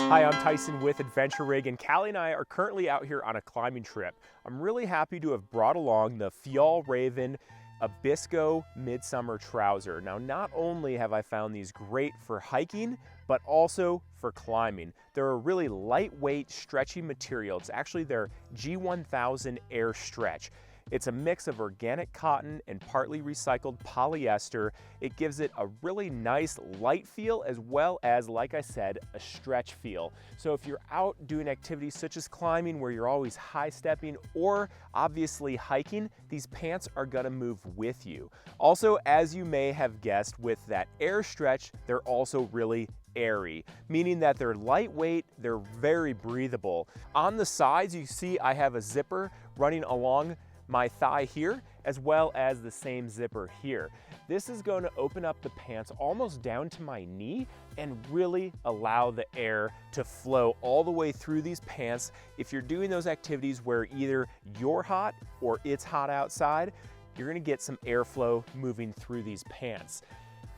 Hi, I'm Tyson with Adventure Rig, and Callie and I are currently out here on a climbing trip. I'm really happy to have brought along the Fjällräven Abisko Midsummer Trouser. Now, not only have I found these great for hiking, but also for climbing. They're a really lightweight, stretchy material. It's actually their G1000 Air Stretch. It's a mix of organic cotton and partly recycled polyester. It gives it a really nice light feel as well as, like I said, a stretch feel. So if you're out doing activities such as climbing where you're always high stepping or obviously hiking, these pants are gonna move with you. Also, as you may have guessed, with that air stretch, they're also really airy, meaning that they're lightweight, they're very breathable. On the sides, you see I have a zipper running along my thigh here, as well as the same zipper here. This is going to open up the pants almost down to my knee and really allow the air to flow all the way through these pants. If you're doing those activities where either you're hot or it's hot outside, you're gonna get some airflow moving through these pants.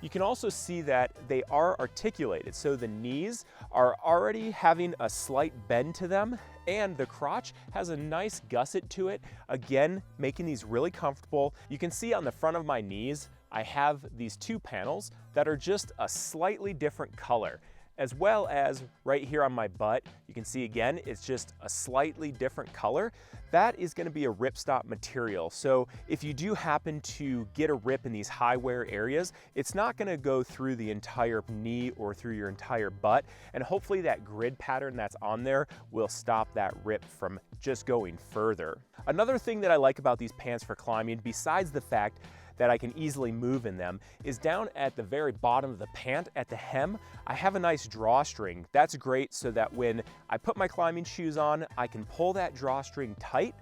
You can also see that they are articulated, so the knees are already having a slight bend to them, and the crotch has a nice gusset to it, again, making these really comfortable. You can see on the front of my knees, I have these two panels that are just a slightly different color, as well as right here on my butt, you can see again, it's just a slightly different color. That is gonna be a ripstop material. So if you do happen to get a rip in these high wear areas, it's not gonna go through the entire knee or through your entire butt. And hopefully that grid pattern that's on there will stop that rip from just going further. Another thing that I like about these pants for climbing, besides the fact that I can easily move in them, is down at the very bottom of the pant at the hem, I have a nice drawstring. That's great so that when I put my climbing shoes on, I can pull that drawstring tight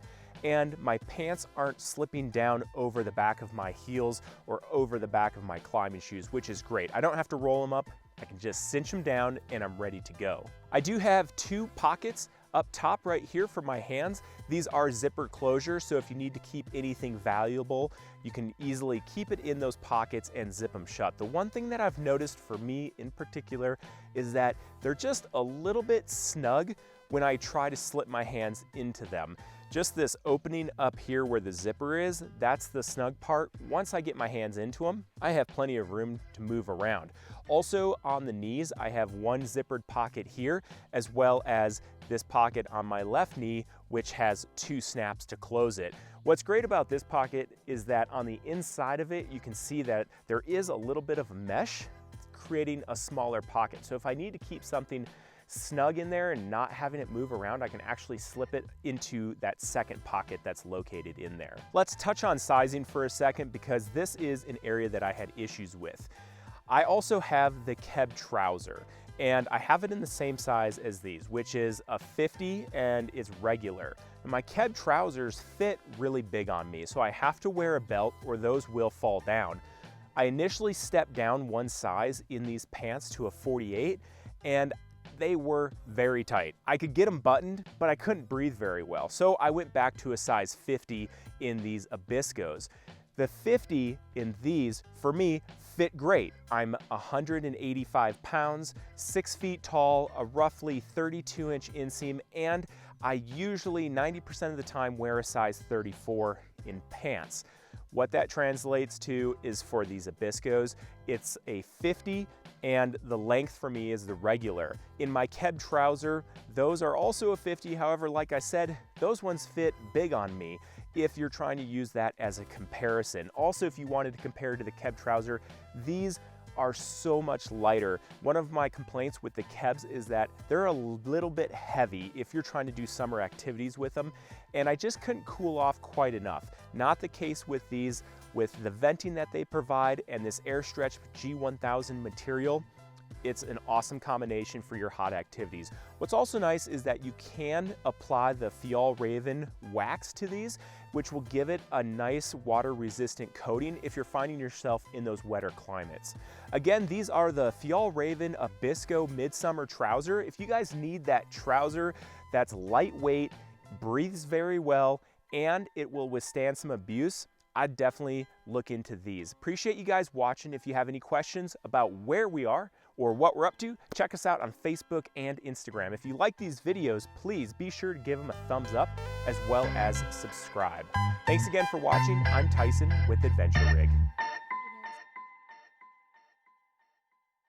and my pants aren't slipping down over the back of my heels or over the back of my climbing shoes, which is great. I don't have to roll them up. I can just cinch them down and I'm ready to go. I do have two pockets up top right here for my hands. These are zipper closures, so if you need to keep anything valuable, you can easily keep it in those pockets and zip them shut. The one thing that I've noticed for me in particular is that they're just a little bit snug when I try to slip my hands into them. Just this opening up here where the zipper is, that's the snug part. Once I get my hands into them, I have plenty of room to move around. Also on the knees, I have one zippered pocket here, as well as this pocket on my left knee, which has two snaps to close it. What's great about this pocket is that on the inside of it, you can see that there is a little bit of a mesh, creating a smaller pocket. So if I need to keep something snug in there and not having it move around, I can actually slip it into that second pocket that's located in there. Let's touch on sizing for a second because this is an area that I had issues with. I also have the Keb trouser and I have it in the same size as these, which is a 50 and it's regular. And my Keb trousers fit really big on me, so I have to wear a belt or those will fall down. I initially stepped down one size in these pants to a 48 and they were very tight. I could get them buttoned, but I couldn't breathe very well. So I went back to a size 50 in these Abiskos. The 50 in these, for me, fit great. I'm 185 pounds, 6 feet tall, a roughly 32-inch inseam, and I usually 90% of the time wear a size 34 in pants. What that translates to is for these Abiskos, it's a 50 and the length for me is the regular. In my Keb trouser, those are also a 50. However, like I said, those ones fit big on me if you're trying to use that as a comparison. Also, if you wanted to compare to the Keb trouser, these are so much lighter. One of my complaints with the Kebs is that they're a little bit heavy if you're trying to do summer activities with them, and I just couldn't cool off quite enough. Not the case with these. With the venting that they provide and this air stretch G1000 material, it's an awesome combination for your hot activities. What's also nice is that you can apply the Fjällräven wax to these, which will give it a nice water resistant coating if you're finding yourself in those wetter climates. Again, these are the Fjällräven Abisko Midsummer Trouser. If you guys need that trouser that's lightweight, breathes very well, and it will withstand some abuse, I'd definitely look into these. Appreciate you guys watching. If you have any questions about where we are or what we're up to, check us out on Facebook and Instagram. If you like these videos, please be sure to give them a thumbs up as well as subscribe. Thanks again for watching. I'm Tyson with Adventure Rig.